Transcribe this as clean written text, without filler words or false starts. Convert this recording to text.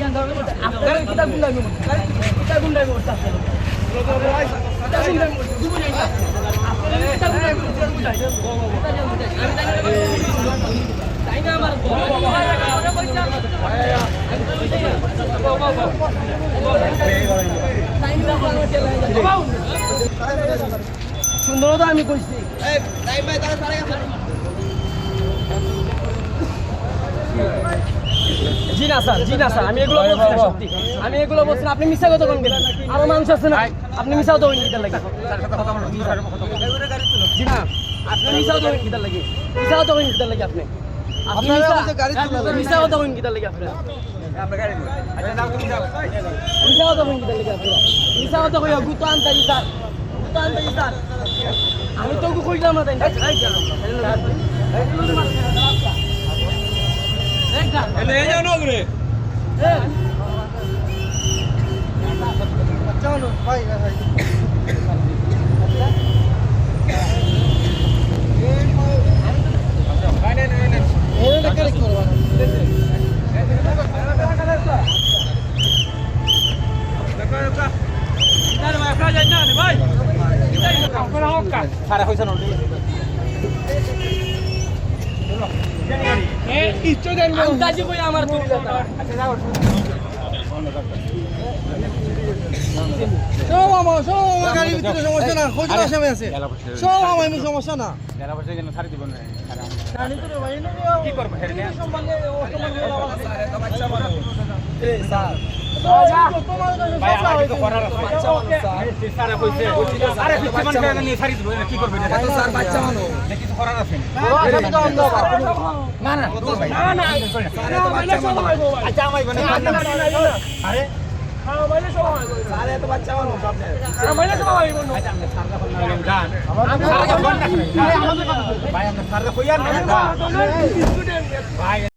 আপনারা কিতা গুন্ডাই কিতা গুন্ডাই করতে আপনারা সুন্দরতা আমি কইছি জি না স্যার আমি এগুলো বলছি না সত্যি আমি এগুলো বলছি না আপনি মিথ্যা কথা কোন গেলেন আরো মানুষ আছে না আপনি মিথ্যাও তো হইনি কিতার লাগে জি না আপনি মিথ্যাও তো হইনি কিতার লাগে মিথ্যাও তো হইনি কিতার লাগে আপনি মিথ্যা কথা হইনি কিতার লাগে আপনি মিথ্যা কথা হইনি কিতার লাগে আপনি মিথ্যা কথা কইয়া গুতো আনতাই স্যার আমি তো কইলাম না তাই এলে যাও না ঘুরে চলো ভাই ভাই এটা কারে কি করব সারা হইছে না আন্দাজি কই আমার তুই সব আমার গাড়ির ভিতরে সমস্যা না খোঁজ না সময় আছে সব আমার সমস্যা না জেলা পরিষদ যেন ছাড়ি দিব না জানি তো রে ভাই না কি করব হেরে সম্বন্ধে ও সম্বন্ধে বাচ্চা মানুষ স্যার ভাই আমার কিছু করার আছে সারা কইছে আরে পিছে মান করে নিয়ে ছাড়ি দিব কি করবে স্যার বাচ্চা মানুষ কিছু করার আছে না না ভাই না আচ্ছা আমাই বনে আরে আরে তো বাচ্চা মানুষ আপনি গান ভাই আমরা সারা কইয়ার না ভাই